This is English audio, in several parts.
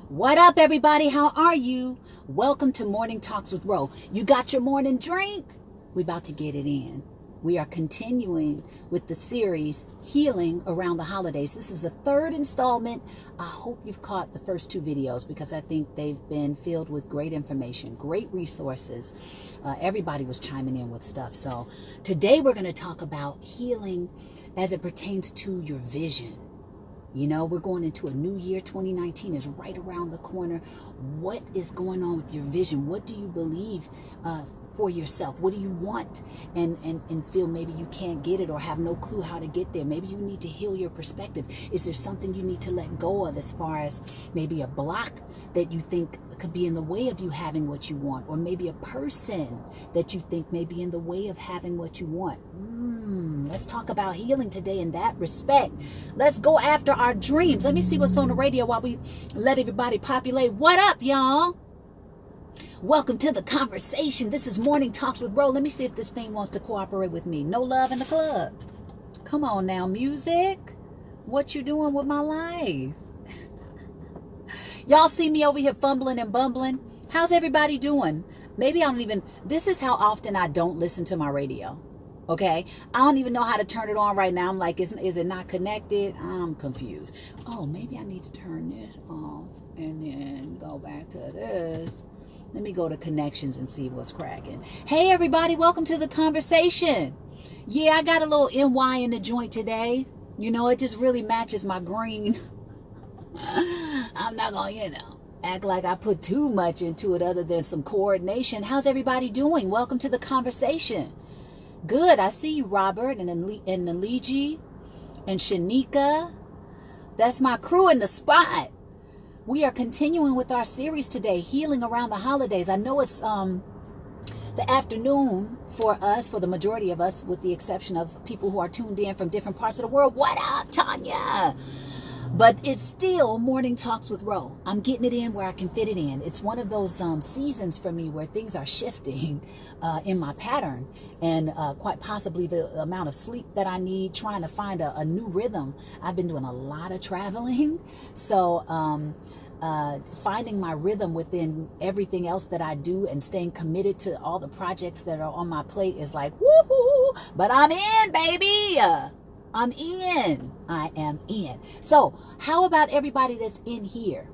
What up, everybody? How are you? Welcome to Morning Talks with Ro. You got your morning drink? We about to get it in. We are continuing with the series Healing Around the Holidays. This is the third installment. I hope you've caught the first two videos because I think they've been filled with great information, great resources. Everybody was chiming in with stuff. So today we're going to talk about healing as it pertains to your vision. You know, we're going into a new year. 2019 is right around the corner. What is going on with your vision? What do you believe for yourself? What do you want? And feel maybe you can't get it or have no clue how to get there. Maybe you need to heal your perspective. Is there something you need to let go of as far as maybe a block that you think could be in the way of you having what you want? Or maybe a person that you think may be in the way of having what you want? Let's talk about healing today in that respect. Let's go after our dreams. Let me see what's on the radio while we let everybody populate. What up, y'all? Welcome to the conversation. This is Morning Talks with Ro. Let me see if this thing wants to cooperate with me. No love in the club. Come on now, music. What you doing with my life? Y'all see me over here fumbling and bumbling? How's everybody doing? Maybe I don't even, this is how often I don't listen to my radio. Okay, I don't even know how to turn it on right now. I'm like, is it not connected? I'm confused. Oh, maybe I need to turn this off and then go back to this. Let me go to connections and see what's cracking. Hey, everybody, welcome to the conversation. Yeah, I got a little NY in the joint today. You know, it just really matches my green. I'm not going to, act like I put too much into it other than some coordination. How's everybody doing? Welcome to the conversation. Good. I see you, Robert, and Naliji, and Shanika. That's my crew in the spot. We are continuing with our series today, Healing Around the Holidays. I know it's the afternoon for us, for the majority of us, with the exception of people who are tuned in from different parts of the world. What up, Tanya? But it's still Morning Talks with Ro. I'm getting it in where I can fit it in. It's one of those seasons for me where things are shifting in my pattern, and quite possibly the amount of sleep that I need, trying to find a new rhythm. I've been doing a lot of traveling, so finding my rhythm within everything else that I do and staying committed to all the projects that are on my plate is like, woohoo, but I'm in, baby. I'm in. I am in. So how about everybody that's in here?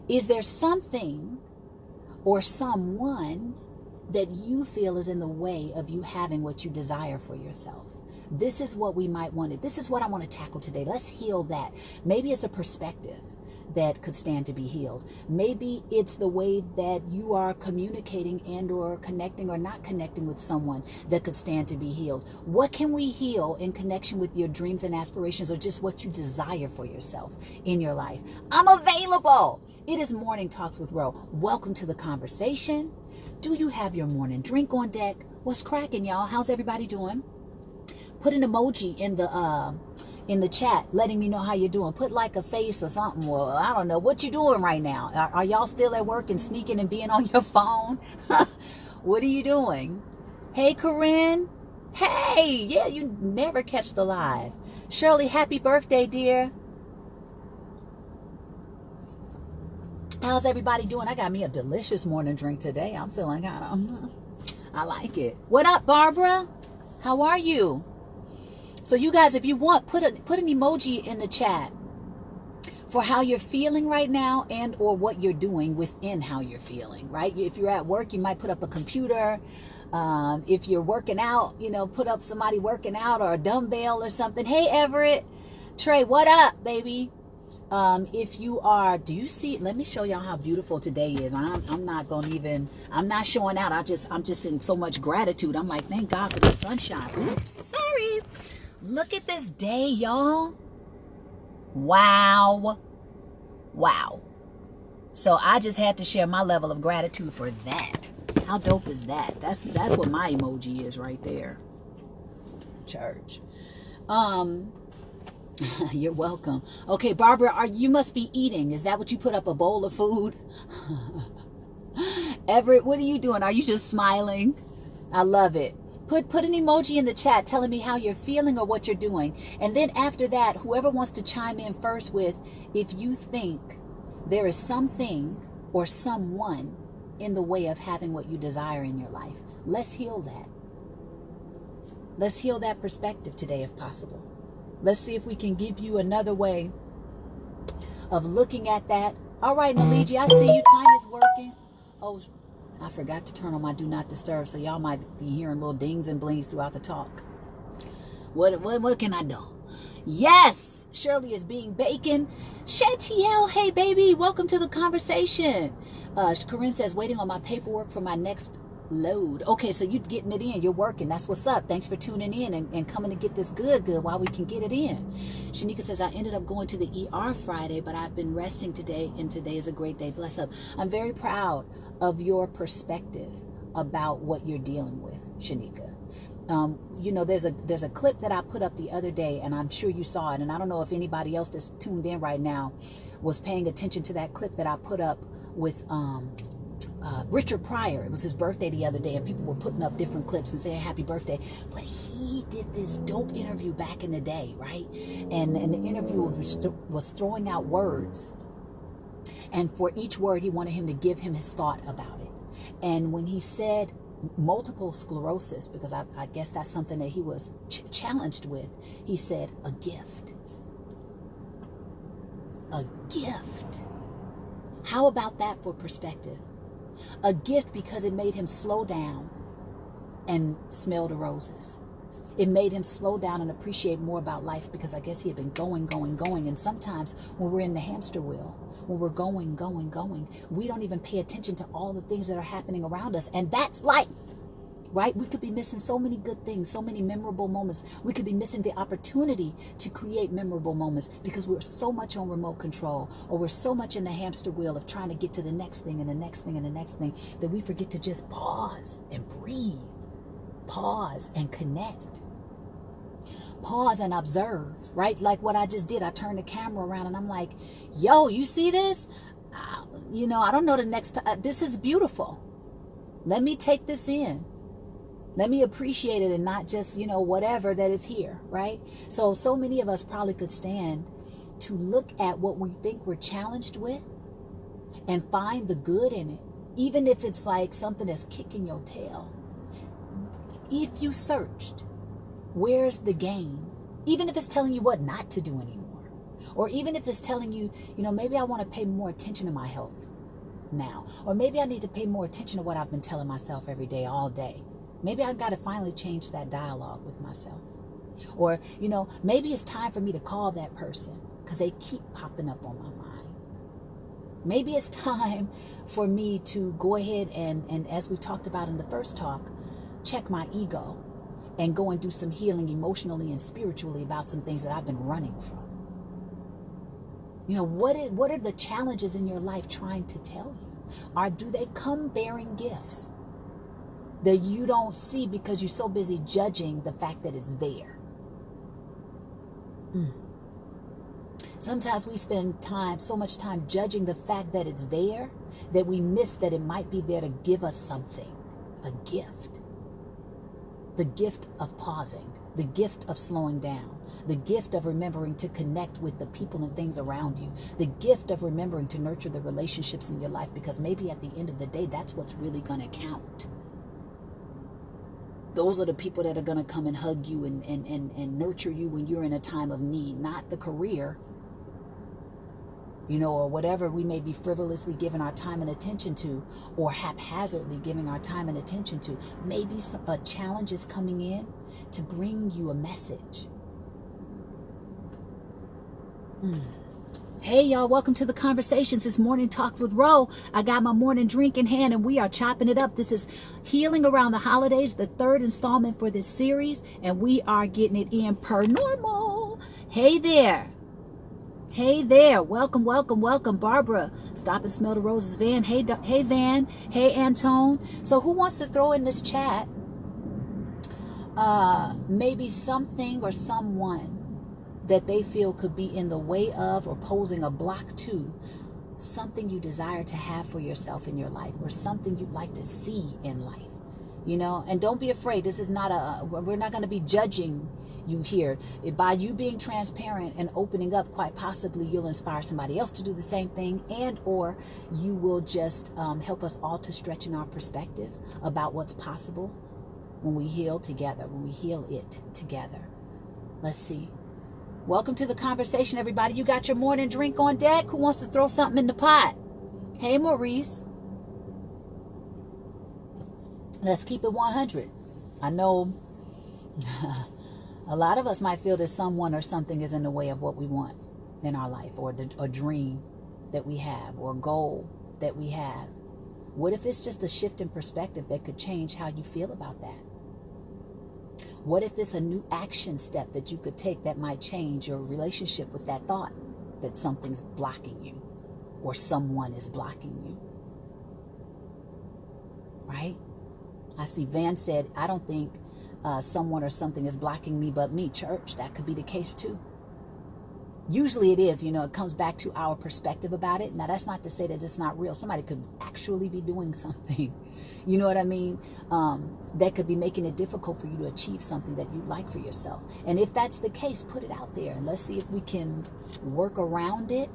Is there something or someone that you feel is in the way of you having what you desire for yourself? This is what we might want. This is what I want to tackle today. Let's heal that. Maybe it's a perspective that could stand to be healed. Maybe it's the way that you are communicating and or connecting or not connecting with someone that could stand to be healed. What can we heal in connection with your dreams and aspirations, or just what you desire for yourself in your life? I'm available. It is Morning Talks with Ro. Welcome to the conversation. Do you have your morning drink on deck? What's cracking, y'all? How's everybody doing? Put an emoji in the chat letting me know how you're doing. Put like a face or something. Well, I don't know what you doing right now. Are y'all still at work and sneaking and being on your phone? What are you doing? Hey, Corinne. Hey, yeah, you never catch the live. Shirley, happy birthday, dear. How's everybody doing? I got me a delicious morning drink today. I'm feeling kind of, I like it. What up, Barbara? How are you? So you guys, if you want, put an emoji in the chat for how you're feeling right now and or what you're doing within how you're feeling, right? If you're at work, you might put up a computer. If you're working out, you know, put up somebody working out or a dumbbell or something. Hey, Everett. Trey, what up, baby? If you are, do you see, let me show y'all how beautiful today is. I'm not showing out. I'm just in so much gratitude. I'm like, thank God for the sunshine. Oops, sorry. Look at this day, y'all. Wow. Wow. So I just had to share my level of gratitude for that. How dope is that? That's what my emoji is right there. Church. You're welcome. Okay, Barbara, you must be eating. Is that what you put up, a bowl of food? Everett, what are you doing? Are you just smiling? I love it. Put an emoji in the chat telling me how you're feeling or what you're doing. And then after that, whoever wants to chime in first with, if you think There is something or someone in the way of having what you desire in your life. Let's heal that. Let's heal that perspective today if possible. Let's see if we can give you another way of looking at that. All right, Naliji, I see you. Tanya's working. Oh, I forgot to turn on my do not disturb, so y'all might be hearing little dings and blings throughout the talk. What can I do? Yes, Shirley is being bacon. Chantiel, hey baby, welcome to the conversation. Corinne says, waiting on my paperwork for my next load. Okay, so you're getting it in. You're working. That's what's up. Thanks for tuning in and coming to get this good while we can get it in. Shanika says, I ended up going to the ER Friday, but I've been resting today, and today is a great day. Bless up. I'm very proud of your perspective about what you're dealing with, Shanika. You know, there's a clip that I put up the other day, and I'm sure you saw it, and I don't know if anybody else that's tuned in right now was paying attention to that clip that I put up with Richard Pryor. It was his birthday the other day, and people were putting up different clips and saying happy birthday. But he did this dope interview back in the day, right? And the interviewer was throwing out words, and for each word he wanted him to give him his thought about it. And when he said multiple sclerosis, because I guess that's something that he was challenged with, he said a gift. A gift. How about that for perspective? A gift because it made him slow down and smell the roses. It made him slow down and appreciate more about life, because I guess he had been going. And sometimes when we're in the hamster wheel, when we're going, we don't even pay attention to all the things that are happening around us. And that's life, right? We could be missing so many good things, so many memorable moments. We could be missing the opportunity to create memorable moments because we're so much on remote control, or we're so much in the hamster wheel of trying to get to the next thing and the next thing and the next thing, that we forget to just pause and breathe, pause and connect. Pause and observe, right? Like what I just did. I turned the camera around and I'm like, yo, you see this? You know, I don't know the next time. This is beautiful. Let me take this in. Let me appreciate it and not just, you know, whatever that is here, right? So many of us probably could stand to look at what we think we're challenged with and find the good in it, even if it's like something that's kicking your tail. If you searched, where's the gain? Even if it's telling you what not to do anymore. Or even if it's telling you, you know, maybe I want to pay more attention to my health now. Or maybe I need to pay more attention to what I've been telling myself every day, all day. Maybe I've got to finally change that dialogue with myself. Or, you know, maybe it's time for me to call that person because they keep popping up on my mind. Maybe it's time for me to go ahead and as we talked about in the first talk, check my ego and go and do some healing emotionally and spiritually about some things that I've been running from. You know, what are the challenges in your life trying to tell you? Do they come bearing gifts that you don't see because you're so busy judging the fact that it's there? Sometimes we spend so much time judging the fact that it's there, that we miss that it might be there to give us something, a gift. The gift of pausing, the gift of slowing down, the gift of remembering to connect with the people and things around you, the gift of remembering to nurture the relationships in your life, because maybe at the end of the day, that's what's really going to count. Those are the people that are going to come and hug you and nurture you when you're in a time of need, not the career, you know, or whatever we may be frivolously giving our time and attention to, or haphazardly giving our time and attention to. Maybe a challenge is coming in to bring you a message. Hey, y'all, welcome to the conversations. This morning Talks with Ro. I got my morning drink in hand and we are chopping it up. This is Healing Around the Holidays, the third installment for this series, and we are getting it in per normal. Hey there. Hey there, welcome, Barbara. Stop and Smell the Roses, Van. Hey Van. Hey Antone. So who wants to throw in this chat maybe something or someone that they feel could be in the way of or posing a block to something you desire to have for yourself in your life, or something you'd like to see in life, you know? And don't be afraid. This is not we're not going to be judging you hear. By you being transparent and opening up, quite possibly you'll inspire somebody else to do the same thing, and or you will just help us all to stretch in our perspective about what's possible when we heal together, when we heal it together. Let's see. Welcome to the conversation, everybody. You got your morning drink on deck? Who wants to throw something in the pot? Hey, Maurice. Let's keep it 100. I know a lot of us might feel that someone or something is in the way of what we want in our life, or a dream that we have, or a goal that we have. What if it's just a shift in perspective that could change how you feel about that? What if it's a new action step that you could take that might change your relationship with that thought that something's blocking you or someone is blocking you? Right? I see Van said, I don't think someone or something is blocking me but me. Church, that could be the case too. Usually it is, it comes back to our perspective about it. Now, that's not to say that it's not real. Somebody could actually be doing something, you know what I mean, that could be making it difficult for you to achieve something that you like for yourself. And if that's the case, put it out there and let's see if we can work around it.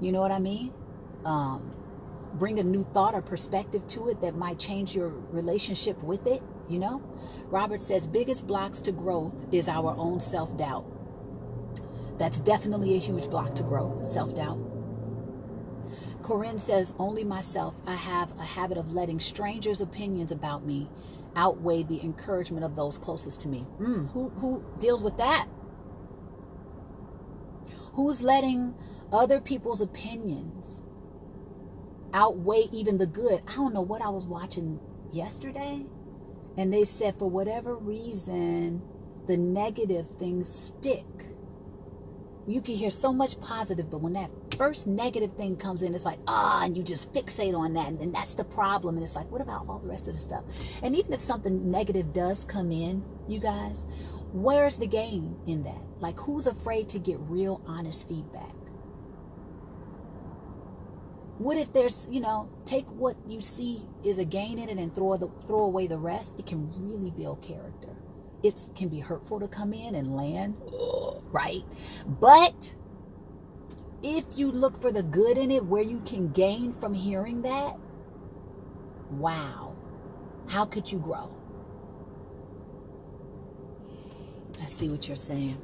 You know what I mean? Bring a new thought or perspective to it that might change your relationship with it, Robert says, biggest blocks to growth is our own self-doubt. That's definitely a huge block to growth, self-doubt. Corinne says, only myself. I have a habit of letting strangers' opinions about me outweigh the encouragement of those closest to me. Who deals with that? Who's letting other people's opinions outweigh even the good? I don't know what I was watching yesterday, and they said for whatever reason the negative things stick. You can hear so much positive, but when that first negative thing comes in, it's like, and you just fixate on that, and then that's the problem. And it's like, what about all the rest of the stuff? And even if something negative does come in, you guys, where's the gain in that? Like, who's afraid to get real, honest feedback? What if there's, take what you see is a gain in it and throw away the rest? It can really build character. It can be hurtful to come in and land, right? But if you look for the good in it, where you can gain from hearing that, wow, how could you grow? I see what you're saying.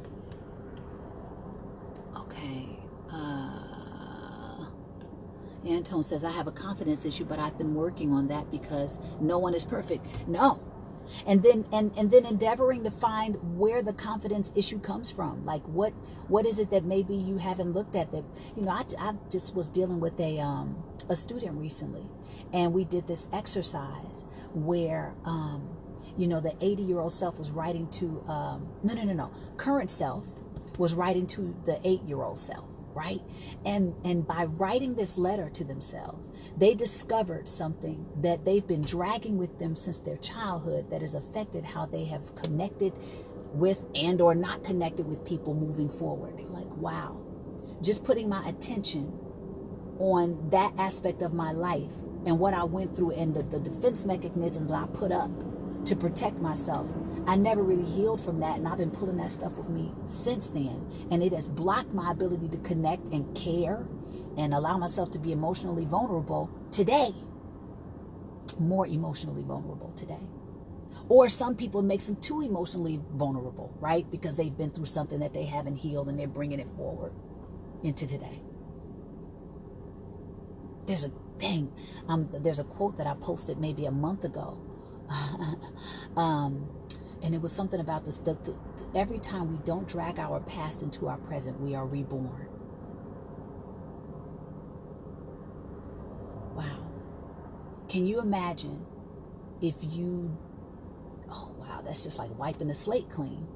Okay. Antone says, I have a confidence issue, but I've been working on that because no one is perfect. No. And then endeavoring to find where the confidence issue comes from. Like what is it that maybe you haven't looked at that, I just was dealing with a student recently, and we did this exercise where, the 80-year-old self was writing to, current self was writing to the 8-year-old self. Right? And by writing this letter to themselves, they discovered something that they've been dragging with them since their childhood that has affected how they have connected with and or not connected with people moving forward. They're like, wow, just putting my attention on that aspect of my life and what I went through and the defense mechanisms that I put up to protect myself. I never really healed from that, and I've been pulling that stuff with me since then, and it has blocked my ability to connect and care and allow myself to be emotionally vulnerable today. More emotionally vulnerable today. Or some people makes them too emotionally vulnerable, right? Because they've been through something that they haven't healed and they're bringing it forward into today. There's a quote that I posted maybe a month ago. And it was something about this, every time we don't drag our past into our present, we are reborn. Wow. Can you imagine if you, oh wow, that's just like wiping the slate clean.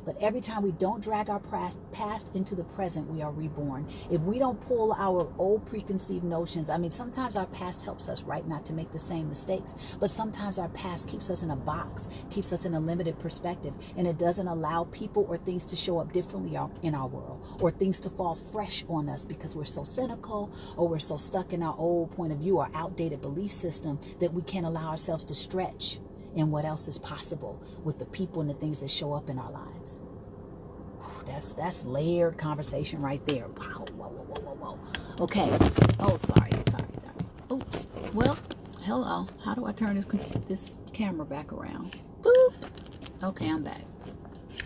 But every time we don't drag our past into the present, we are reborn. If we don't pull our old preconceived notions, sometimes our past helps us, right, not to make the same mistakes. But sometimes our past keeps us in a box, keeps us in a limited perspective, and it doesn't allow people or things to show up differently in our world, or things to fall fresh on us because we're so cynical, or we're so stuck in our old point of view or outdated belief system that we can't allow ourselves to stretch and what else is possible with the people and the things that show up in our lives. That's layered conversation right there. Wow, whoa, whoa, whoa, whoa, whoa. Okay. Oh, sorry. Oops. Well, hello. How do I turn this camera back around? Boop. Okay, I'm back.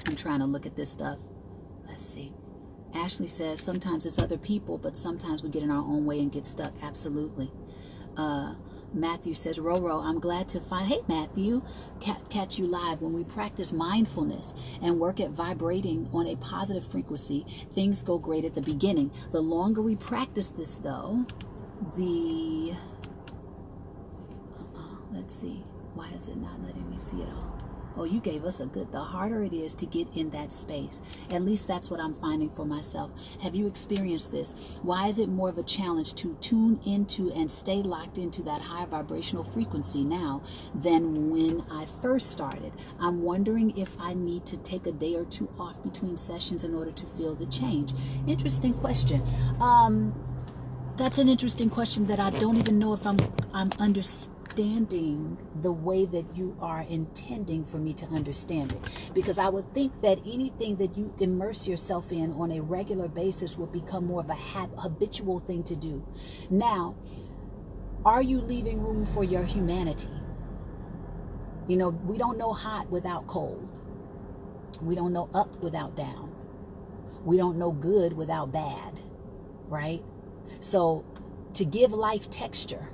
I'm trying to look at this stuff. Let's see. Ashley says sometimes it's other people, but sometimes we get in our own way and get stuck. Absolutely. Matthew says, Roro, I'm glad to find, hey Matthew, catch you live. When we practice mindfulness and work at vibrating on a positive frequency, things go great at the beginning. The longer we practice this though, let's see, why is it not letting me see it all? Oh, you gave us the harder it is to get in that space. At least that's what I'm finding for myself. Have you experienced this? Why is it more of a challenge to tune into and stay locked into that high vibrational frequency now than when I first started? I'm wondering if I need to take a day or two off between sessions in order to feel the change. Interesting question. That's an interesting question that I don't even know if I'm understanding the way that you are intending for me to understand it, because I would think that anything that you immerse yourself in on a regular basis will become more of a habitual thing to do. Now, are you leaving room for your humanity? You know, we don't know hot without cold. We don't know up without down. We don't know good without bad, right? So to give life texture,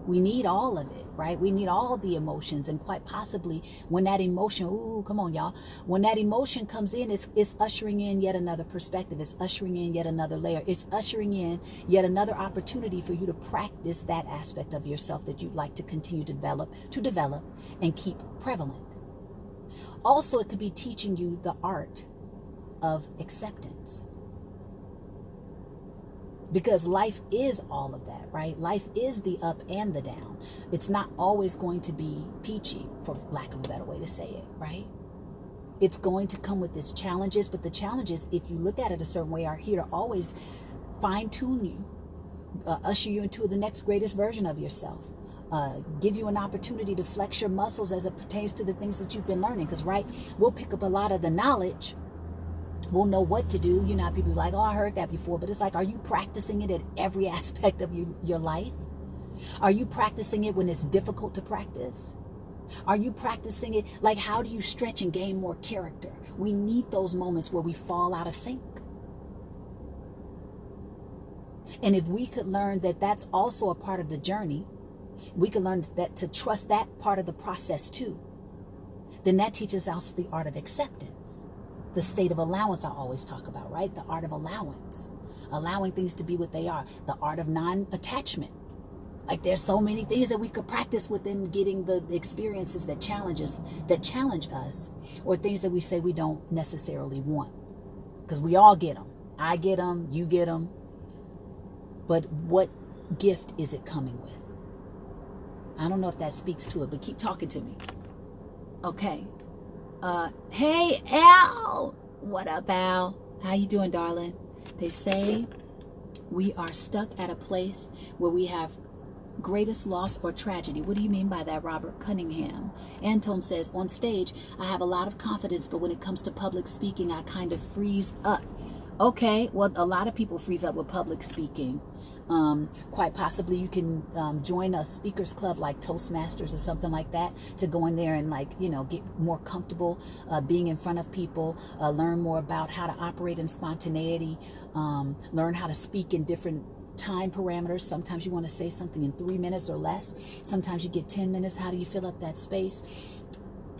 we need all of it, right? We need all the emotions, and quite possibly when that emotion, ooh, come on, y'all. When that emotion comes in, it's ushering in yet another perspective. It's ushering in yet another layer. It's ushering in yet another opportunity for you to practice that aspect of yourself that you'd like to continue to develop and keep prevalent. Also, it could be teaching you the art of acceptance. Because life is all of that, right? Life is the up and the down. It's not always going to be peachy, for lack of a better way to say it, right? It's going to come with its challenges, but the challenges, if you look at it a certain way, are here to always fine-tune you, usher you into the next greatest version of yourself, give you an opportunity to flex your muscles as it pertains to the things that you've been learning. Because, right, we'll pick up a lot of the knowledge. We'll know what to do. You know, people are like, oh, I heard that before. But it's like, are you practicing it at every aspect of your life? Are you practicing it when it's difficult to practice? Are you practicing it? Like, how do you stretch and gain more character? We need those moments where we fall out of sync. And if we could learn that that's also a part of the journey, we could learn that to trust that part of the process too, then that teaches us the art of acceptance. The state of allowance I always talk about, right? The art of allowance. Allowing things to be what they are. The art of non-attachment. Like, there's so many things that we could practice within getting the experiences that challenge us, or things that we say we don't necessarily want. Because we all get them. I get them, you get them. But what gift is it coming with? I don't know if that speaks to it, but keep talking to me. Okay. Hey, Al. What up, Al? How you doing, darling? They say we are stuck at a place where we have greatest loss or tragedy. What do you mean by that, Robert Cunningham? Antone says, on stage, I have a lot of confidence, but when it comes to public speaking, I kind of freeze up. Okay, well, a lot of people freeze up with public speaking. Quite possibly you can join a speakers club like Toastmasters or something like that, to go in there and, like, you know, get more comfortable being in front of people, learn more about how to operate in spontaneity, learn how to speak in different time parameters. Sometimes you want to say something in 3 minutes or less. Sometimes you get 10 minutes. How do you fill up that space?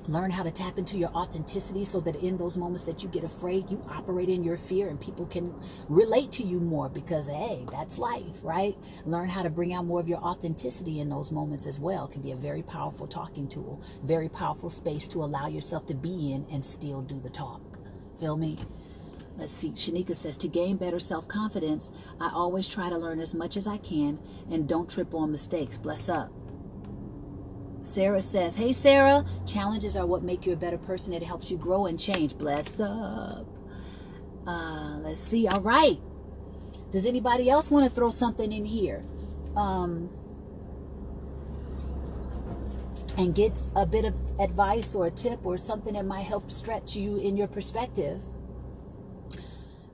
Learn how to tap into your authenticity so that in those moments that you get afraid, you operate in your fear and people can relate to you more, because, hey, that's life, right? Learn how to bring out more of your authenticity in those moments as well. It can be a very powerful talking tool, very powerful space to allow yourself to be in and still do the talk. Feel me? Let's see. Shanika says, to gain better self-confidence, I always try to learn as much as I can and don't trip on mistakes. Bless up. Sarah says, hey, Sarah, challenges are what make you a better person. It helps you grow and change. Bless up. Let's see. All right. Does anybody else want to throw something in here? and get a bit of advice or a tip or something that might help stretch you in your perspective,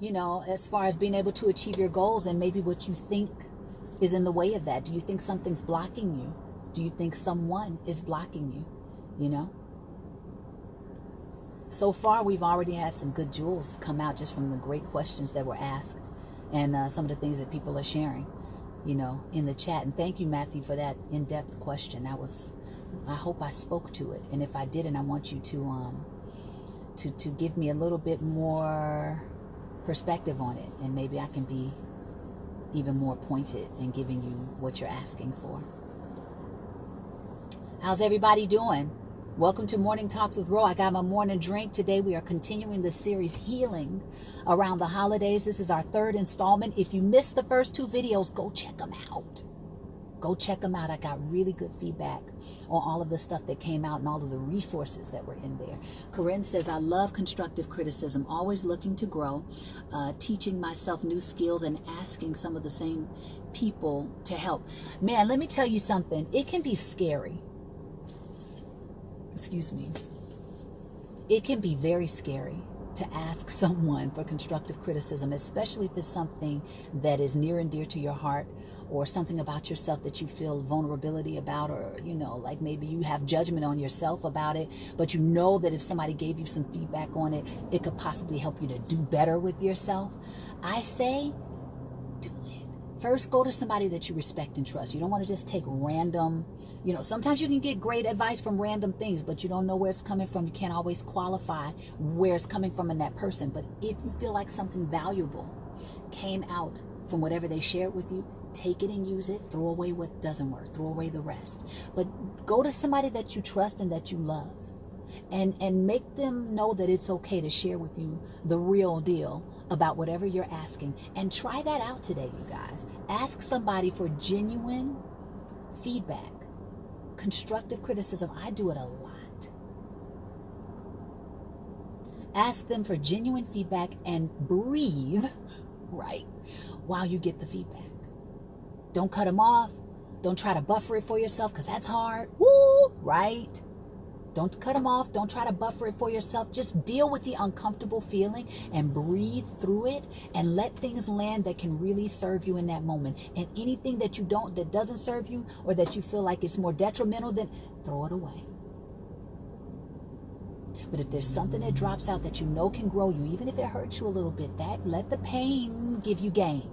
you know, as far as being able to achieve your goals and maybe what you think is in the way of that. Do you think something's blocking you? Do you think someone is blocking you? You know? So far, we've already had some good jewels come out just from the great questions that were asked and some of the things that people are sharing, you know, in the chat. And thank you, Matthew, for that in-depth question. I hope I spoke to it. And if I didn't, I want you to give me a little bit more perspective on it, and maybe I can be even more pointed in giving you what you're asking for. How's everybody doing? Welcome to Morning Talks with Ro. I got my morning drink. Today we are continuing the series Healing Around the Holidays. This is our third installment. If you missed the first two videos, go check them out. Go check them out. I got really good feedback on all of the stuff that came out and all of the resources that were in there. Corinne says, I love constructive criticism, always looking to grow, teaching myself new skills and asking some of the same people to help. Man, let me tell you something. It can be scary. Excuse me. It can be very scary to ask someone for constructive criticism, especially if it's something that is near and dear to your heart, or something about yourself that you feel vulnerability about, or, you know, like maybe you have judgment on yourself about it, but you know that if somebody gave you some feedback on it, it could possibly help you to do better with yourself. I say, do it. First, go to somebody that you respect and trust. You don't want to just take random, you know, sometimes you can get great advice from random things, but you don't know where it's coming from. You can't always qualify where it's coming from in that person. But if you feel like something valuable came out from whatever they shared with you, take it and use it. Throw away what doesn't work. Throw away the rest. But go to somebody that you trust and that you love, and make them know that it's okay to share with you the real deal about whatever you're asking. And try that out today, you guys. Ask somebody for genuine feedback, constructive criticism. I do it a lot. Ask them for genuine feedback and breathe, right, while you get the feedback. Don't cut them off. Don't try to buffer it for yourself, because that's hard. Woo, right? Don't cut them off. Don't try to buffer it for yourself. Just deal with the uncomfortable feeling and breathe through it, and let things land that can really serve you in that moment. And anything that that doesn't serve you, or that you feel like it's more detrimental, then throw it away. But if there's something that drops out that you know can grow you, even if it hurts you a little bit, let the pain give you gain.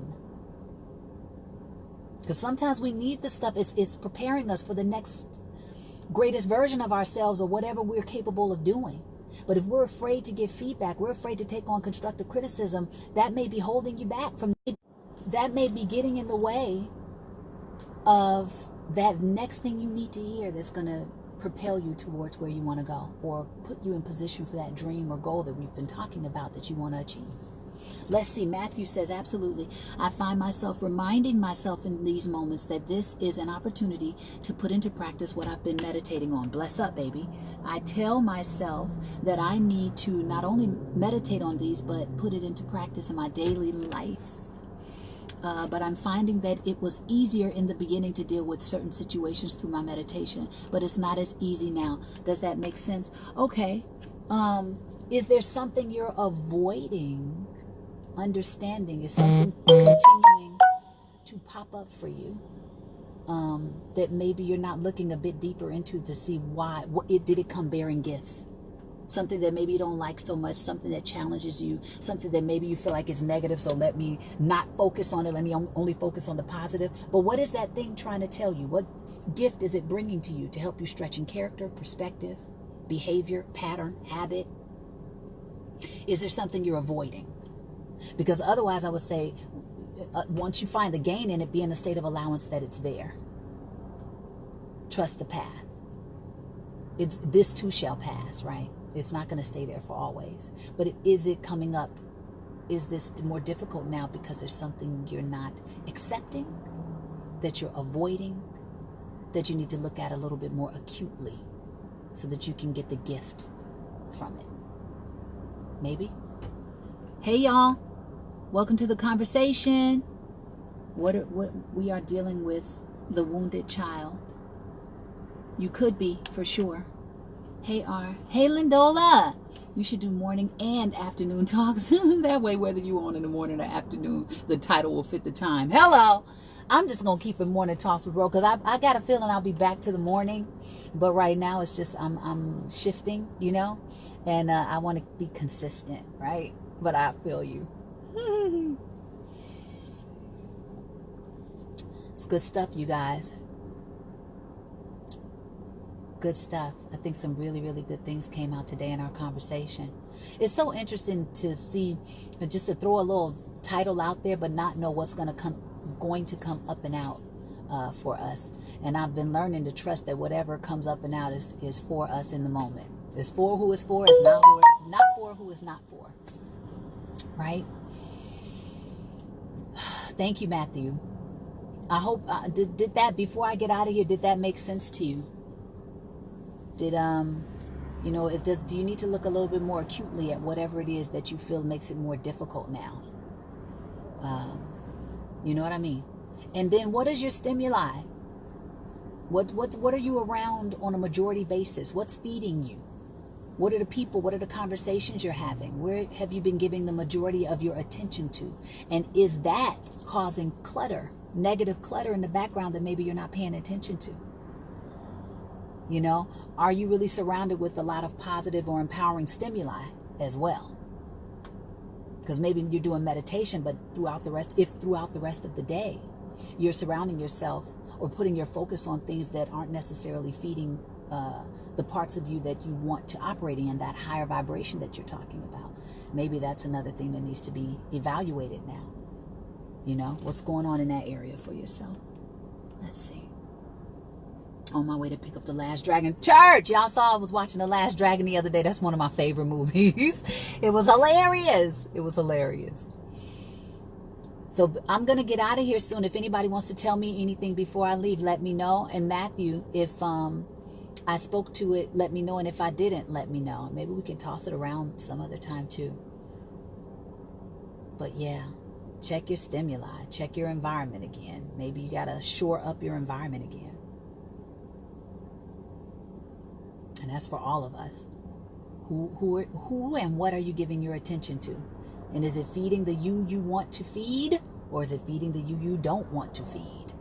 Because sometimes we need the stuff. It's preparing us for the next greatest version of ourselves, or whatever we're capable of doing. But if we're afraid to give feedback, we're afraid to take on constructive criticism, that may be holding you back from, that may be getting in the way of that next thing you need to hear that's going to propel you towards where you want to go, or put you in position for that dream or goal that we've been talking about that you want to achieve. Let's see. Matthew says, absolutely. I find myself reminding myself in these moments that this is an opportunity to put into practice what I've been meditating on. Bless up, baby. I tell myself that I need to not only meditate on these, but put it into practice in my daily life. But I'm finding that it was easier in the beginning to deal with certain situations through my meditation, but it's not as easy now. Does that make sense? Okay. Is there something you're avoiding understanding? Is something continuing to pop up for you that maybe you're not looking a bit deeper into to see why? Did it come bearing gifts? Something that maybe you don't like so much, something that challenges you, something that maybe you feel like is negative, so let me not focus on it, let me only focus on the positive. But what is that thing trying to tell you? What gift is it bringing to you to help you stretch in character, perspective, behavior, pattern, habit? Is there something you're avoiding? Because otherwise I would say, once you find the gain in it, be in a state of allowance that it's there. Trust the path. This too shall pass, right? It's not going to stay there for always. But is it coming up? Is this more difficult now because there's something you're not accepting, that you're avoiding, that you need to look at a little bit more acutely so that you can get the gift from it? Maybe. Hey, y'all. Welcome to the conversation. What we are dealing with, the wounded child. You could be, for sure. Hey, R. Hey, Lindola. You should do morning and afternoon talks. That way, whether you're on in the morning or afternoon, the title will fit the time. Hello. I'm just going to keep it morning talks with Ro, because I got a feeling I'll be back to the morning. But right now, it's just I'm shifting, you know. And I want to be consistent, right? But I feel you. It's good stuff, you guys. Good stuff. I think some really, really good things came out today in our conversation. It's so interesting to see, just to throw a little title out there, but not know what's going to come up and out for us. And I've been learning to trust that whatever comes up and out is for us in the moment. It's for who is for, it's not for who is not for. Right? Thank you, Matthew. I hope did that, before I get out of here, did that make sense to you? Did you know, do you need to look a little bit more acutely at whatever it is that you feel makes it more difficult now? You know what I mean? And then what is your stimuli? What are you around on a majority basis? What's feeding you? What are the people? What are the conversations you're having? Where have you been giving the majority of your attention to? And is that causing clutter, negative clutter in the background that maybe you're not paying attention to? You know, are you really surrounded with a lot of positive or empowering stimuli as well? Because maybe you're doing meditation, but throughout the rest of the day, you're surrounding yourself or putting your focus on things that aren't necessarily feeding the parts of you that you want to operate in, that higher vibration that you're talking about. Maybe that's another thing that needs to be evaluated now. You know, what's going on in that area for yourself? Let's see. On my way to pick up The Last Dragon. Church! Y'all saw I was watching The Last Dragon the other day. That's one of my favorite movies. It was hilarious. It was hilarious. So I'm going to get out of here soon. If anybody wants to tell me anything before I leave, let me know. And Matthew, if I spoke to it, let me know. And if I didn't, let me know. Maybe we can toss it around some other time too. But yeah, check your stimuli. Check your environment again. Maybe you got to shore up your environment again. And that's for all of us. Who and what are you giving your attention to? And is it feeding the you want to feed? Or is it feeding the you don't want to feed?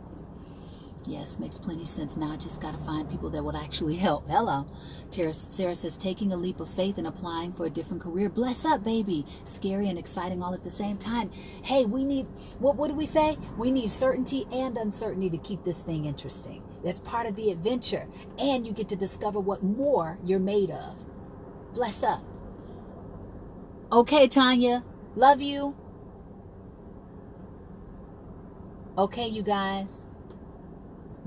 Yes, makes plenty of sense. Now I just got to find people that would actually help. Hello. Sarah says, taking a leap of faith and applying for a different career. Bless up, baby. Scary and exciting all at the same time. Hey, we need, what do we say? We need certainty and uncertainty to keep this thing interesting. That's part of the adventure. And you get to discover what more you're made of. Bless up. Okay, Tanya. Love you. Okay, you guys.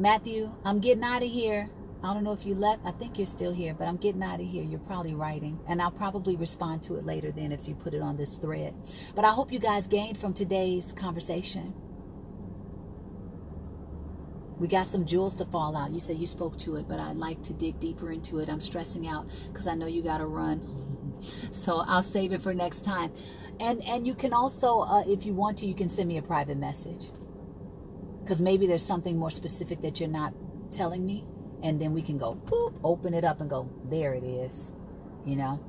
Matthew, I'm getting out of here. I don't know if you left. I think you're still here, but I'm getting out of here. You're probably writing. And I'll probably respond to it later then if you put it on this thread. But I hope you guys gained from today's conversation. We got some jewels to fall out. You said you spoke to it, but I'd like to dig deeper into it. I'm stressing out because I know you got to run. So I'll save it for next time. And you can also, if you want to, you can send me a private message. Because maybe there's something more specific that you're not telling me. And then we can go, boop, open it up and go, there it is. You know?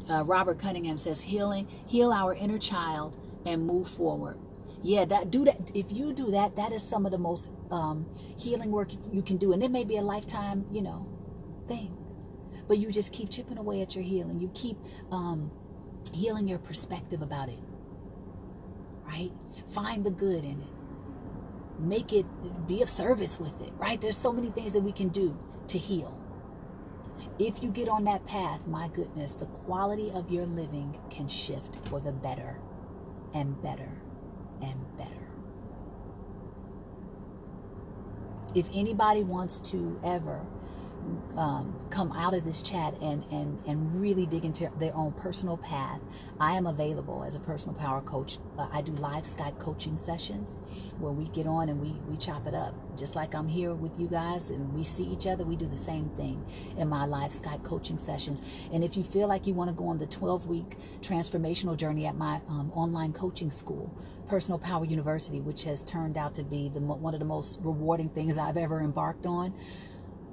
Robert Cunningham says, heal our inner child and move forward. Yeah, do that. If you do that, that is some of the most healing work you can do. And it may be a lifetime, you know, thing. But you just keep chipping away at your healing. You keep healing your perspective about it. Right? Find the good in it. Make it, be of service with it. Right? There's so many things that we can do to heal. If you get on that path, my goodness, the quality of your living can shift for the better and better and better. If anybody wants to ever come out of this chat and really dig into their own personal path, I am available as a personal power coach. I do live Skype coaching sessions where we get on and we chop it up. Just like I'm here with you guys and we see each other, we do the same thing in my live Skype coaching sessions. And if you feel like you want to go on the 12-week transformational journey at my online coaching school, Personal Power University, which has turned out to be one of the most rewarding things I've ever embarked on,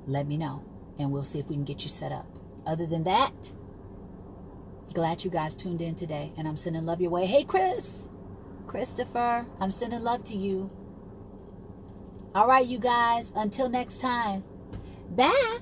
let me know, and we'll see if we can get you set up. Other than that, glad you guys tuned in today, and I'm sending love your way. Hey, Christopher, I'm sending love to you. All right, you guys, until next time. Bye.